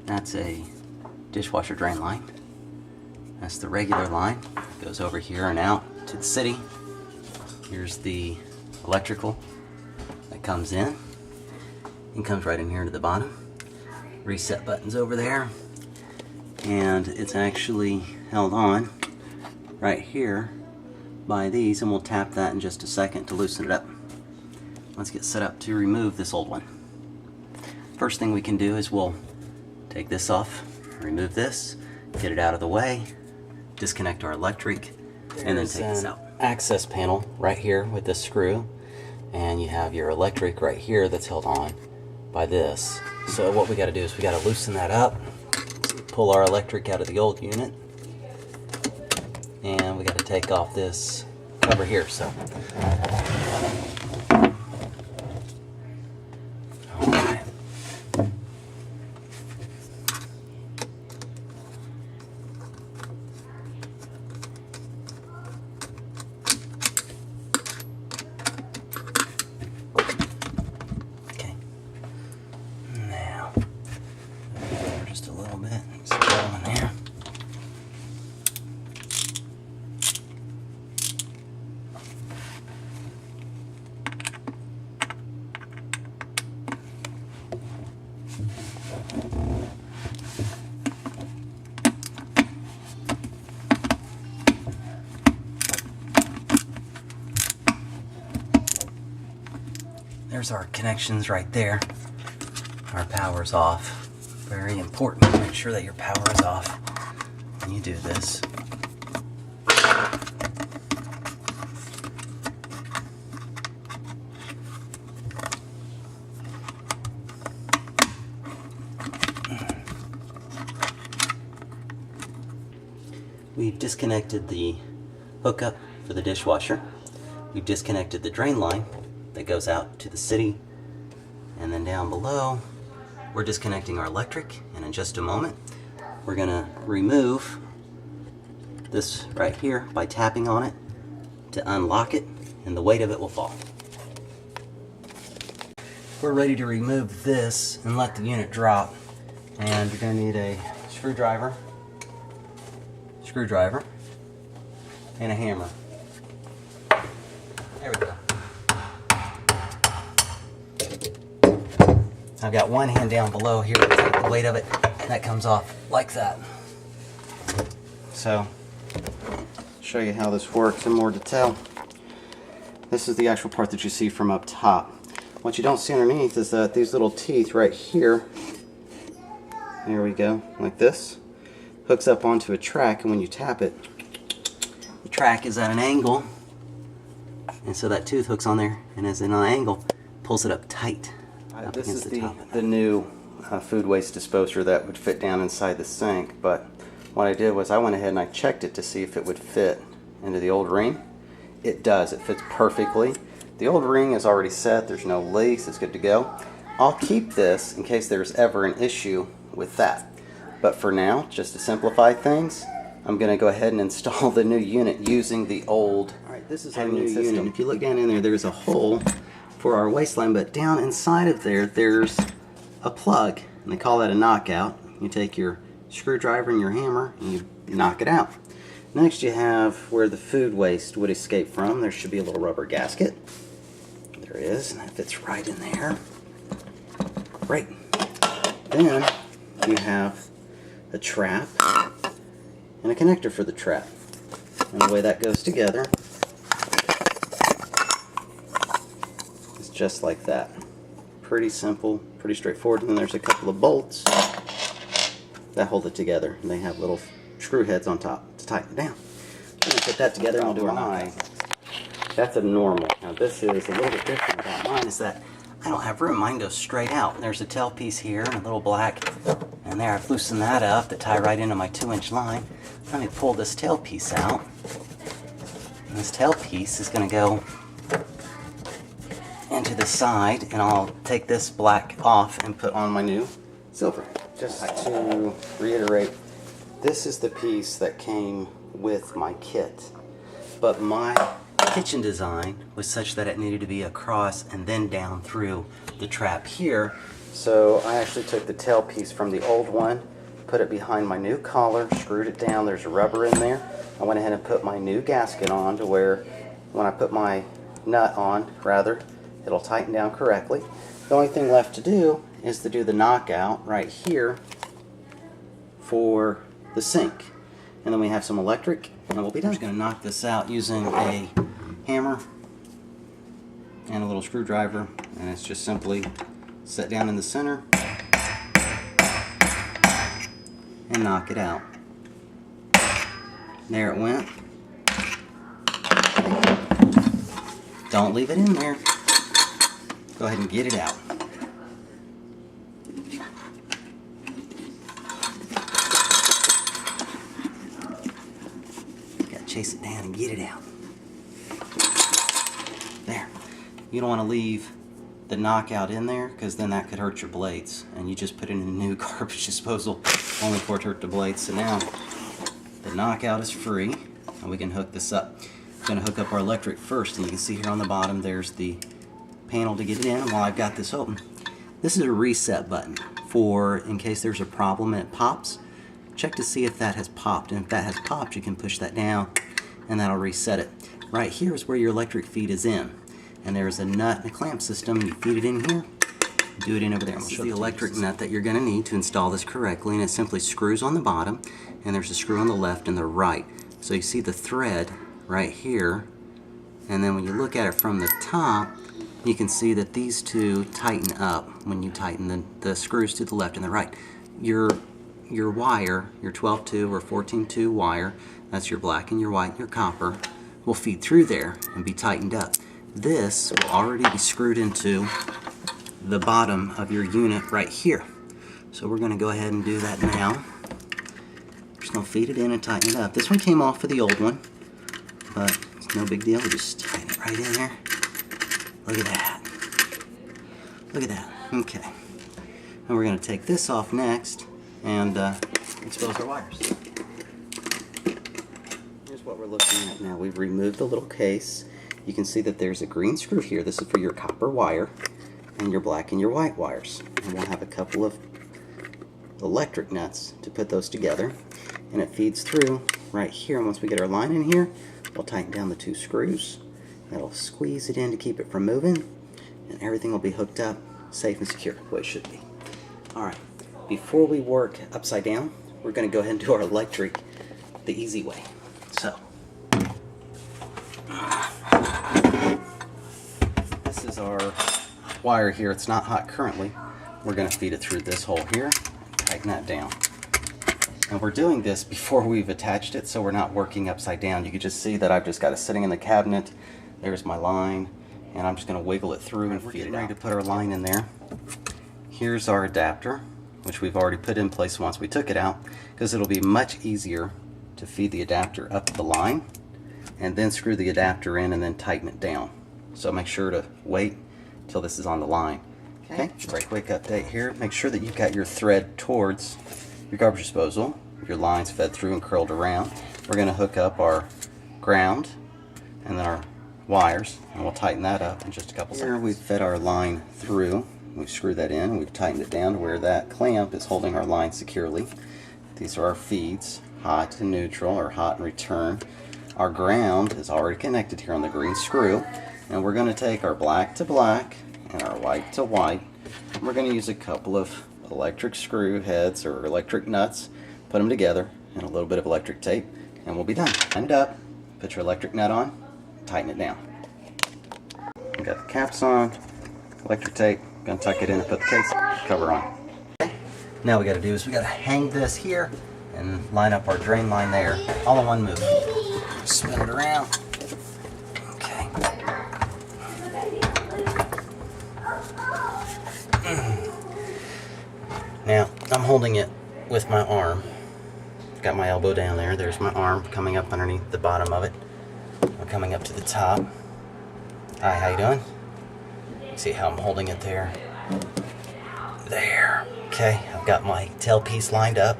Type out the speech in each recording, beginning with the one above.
That's a dishwasher drain line. That's the regular line. It goes over here and out to the city. Here's the electrical that comes in and comes right in here to the bottom. Reset button's over there, and it's actually held on right here by these, and we'll tap that in just a second to loosen it up. Let's get set up to remove this old one. First thing we can do is we'll take this off, remove this, get it out of the way, disconnect our electric, and then take this out. Access panel right here with this screw, and you have your electric right here that's held on by this. So what we got to do is we got to loosen that up, pull our electric out of the old unit, and we got to take off this cover here. So there's our connections right there. Our power's off. Very important to make sure that your power is off when you do this. We've disconnected the hookup for the dishwasher. We've disconnected the drain line that goes out to the city, and then down below we're disconnecting our electric, and in just a moment we're gonna remove this right here by tapping on it to unlock it, and the weight of it will fall. We're ready to remove this and let the unit drop, and you're gonna need a screwdriver, and a hammer. There we go. I've got one hand down below here to take the weight of it. That comes off like that. So, show you how this works in more detail. This is the actual part that you see from up top. What you don't see underneath is that these little teeth right here, there we go, like this, hooks up onto a track, and when you tap it, the track is at an angle, and so that tooth hooks on there, and as in an angle, pulls it up tight. This is the new food waste disposer that would fit down inside the sink, but what I did was I went ahead and I checked it to see if it would fit into the old ring. It does. It fits perfectly. The old ring is already set. There's no leaks. It's good to go. I'll keep this in case there's ever an issue with that. But for now, just to simplify things, I'm going to go ahead and install the new unit using the old. Alright, this is our new unit. If you look down in there, there's a hole for our waste line, but down inside of there, there's a plug, and they call that a knockout. You take your screwdriver and your hammer, and you knock it out. Next, you have where the food waste would escape from. There should be a little rubber gasket. There is, and that fits right in there. Great. Then you have a trap and a connector for the trap. And the way that goes together is just like that. Pretty simple, pretty straightforward. And then there's a couple of bolts that hold it together. And they have little screw heads on top to tighten it down. We're going to put that together and we'll do our knockout. That's a normal. Now this is a little bit different about mine, is that I don't have room. Mine goes straight out. There's a tail piece here and a little black, and there I've loosened that up to tie right into my 2-inch line. Let me pull this tail piece out. And this tail piece is going to go into the side, and I'll take this black off and put on my new silver. Just to reiterate, this is the piece that came with my kit, but my kitchen design was such that it needed to be across and then down through the trap here, So I actually took the tail piece from the old one, put it behind my new collar, screwed it down. There's a rubber in there. I went ahead and put my new gasket on to where when I put my nut on, rather, it'll tighten down correctly. The only thing left to do is to do the knockout right here for the sink. And then we have some electric, and we'll be done. I'm just going to knock this out using a hammer and a little screwdriver, and it's just simply set down in the center and knock it out. There it went. Don't leave it in there. Go ahead and get it out. Gotta chase it down and get it out. There. You don't want to leave the knockout in there because then that could hurt your blades, and you just put in a new garbage disposal only for it to hurt the blades. So now the knockout is free and we can hook this up. We're going to hook up our electric first, and you can see here on the bottom there's the panel to get it in. And while I've got this open, this is a reset button for in case there's a problem and it pops. Check to see if that has popped, and if that has popped you can push that down and that'll reset it. Right here is where your electric feed is in, and there's a nut and a clamp system. You feed it in here, do it in over there. I'm going to show the electric nut that you're going to need to install this correctly, and it simply screws on the bottom, and there's a screw on the left and the right. So you see the thread right here, and then when you look at it from the top you can see that these two tighten up when you tighten the screws to the left and the right. Your wire, your 12-2 or 14-2 wire, that's your black and your white and your copper, will feed through there and be tightened up. This will already be screwed into the bottom of your unit right here. So we're going to go ahead and do that now. Just going to feed it in and tighten it up. This one came off for the old one, but it's no big deal. We just tighten it right in there. Look at that. Look at that. Okay. And we're going to take this off next and expose our wires. Here's what we're looking at now. We've removed the little case. You can see that there's a green screw here. This is for your copper wire and your black and your white wires. And we'll have a couple of electric nuts to put those together. And it feeds through right here. And once we get our line in here, we'll tighten down the two screws. That'll squeeze it in to keep it from moving, and everything will be hooked up safe and secure the way it should be. Alright, before we work upside down, we're going to go ahead and do our electric the easy way. So, this is our wire here. It's not hot currently. We're going to feed it through this hole here, tighten that down. And we're doing this before we've attached it, so we're not working upside down. You can just see that I've just got it sitting in the cabinet. There's my line, and I'm just going to wiggle it through and feed it out. We're ready to put our line in there. Here's our adapter, which we've already put in place once we took it out, because it'll be much easier to feed the adapter up the line and then screw the adapter in and then tighten it down. So make sure to wait till this is on the line. Okay, very quick update here. Make sure that you've got your thread towards your garbage disposal. Your line's fed through and curled around. We're going to hook up our ground and then our wires, and we'll tighten that up in just a couple seconds. Here we've fed our line through. We've screwed that in, and we've tightened it down to where that clamp is holding our line securely. These are our feeds, hot and neutral, or hot and return. Our ground is already connected here on the green screw, and we're going to take our black to black and our white to white. We're going to use a couple of electric screw heads or electric nuts, put them together, and a little bit of electric tape, and we'll be done. Line it up, put your electric nut on, tighten it down. We got the caps on, electric tape, gonna tuck it in and put the case cover on. Okay. Now we gotta do is we gotta hang this here and line up our drain line there, all in one move. Spin it around. Okay. Now I'm holding it with my arm. Got my elbow down there. There's my arm coming up underneath the bottom of it. I'm coming up to the top. Hi, how you doing? See how I'm holding it there? There. Okay, I've got my tail piece lined up,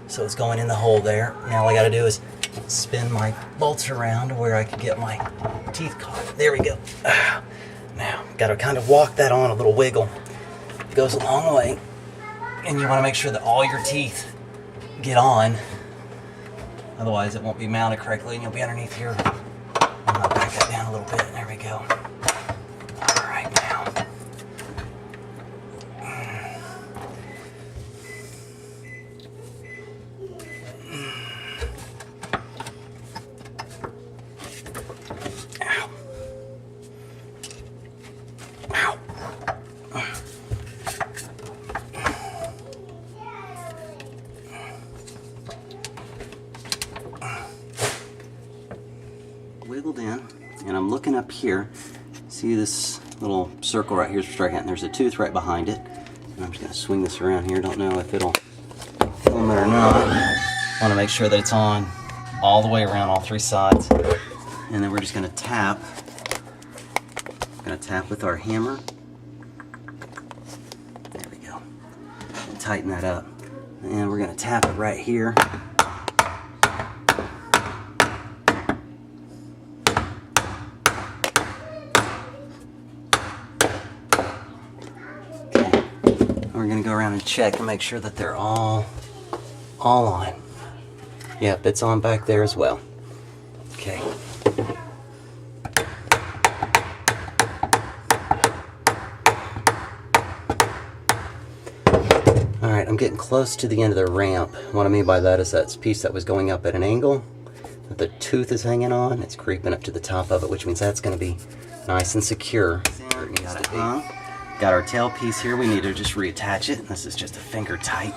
so it's going in the hole there. Now all I gotta do is spin my bolts around to where I can get my teeth caught. There we go. Now, gotta kind of walk that on, a little wiggle. goes a long way. And you want to make sure that all your teeth get on. Otherwise it won't be mounted correctly and you'll be underneath here. I'm going to back that down a little bit. There we go. All right, now. Ow. Ow. Wiggled in, and I'm looking up here. See this little circle right here is striking out, and there's a tooth right behind it. And I'm just going to swing this around here. Don't know if it'll film it or not. I want to make sure that it's on all the way around all three sides. And then we're just going to tap. I'm going to tap with our hammer. There we go. And tighten that up. And we're going to tap it right here. We're going to go around and check and make sure that they're all on. Yep, it's on back there as well. Okay. Alright, I'm getting close to the end of the ramp. What I mean by that is that piece that was going up at an angle, that the tooth is hanging on, it's creeping up to the top of it, which means that's going to be nice and secure. Got it hung. Got our tail piece here. We need to just reattach it. This is just a finger tight.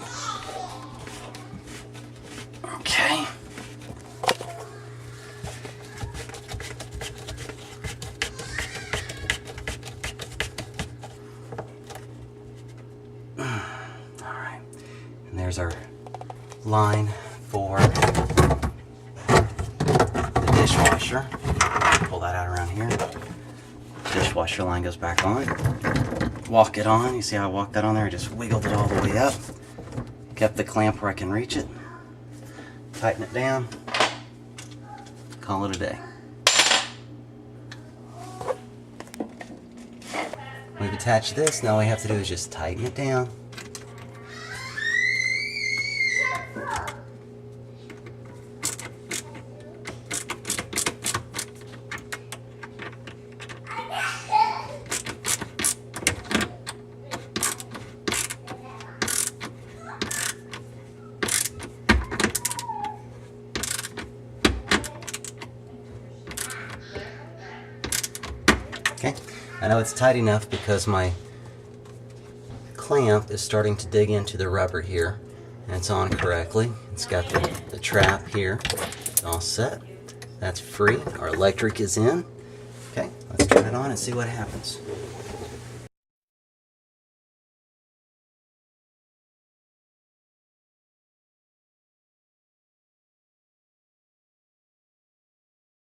Okay. Alright. And there's our line for the dishwasher. Pull that out around here. Dishwasher line goes back on. Walk it on. You see how I walked that on there? I just wiggled it all the way up. Kept the clamp where I can reach it. Tighten it down. Call it a day. We've attached this. Now all we have to do is just tighten it down. Okay, I know it's tight enough because my clamp is starting to dig into the rubber here, and it's on correctly. It's got the trap here. It's all set. That's free. Our electric is in. Okay, let's turn it on and see what happens.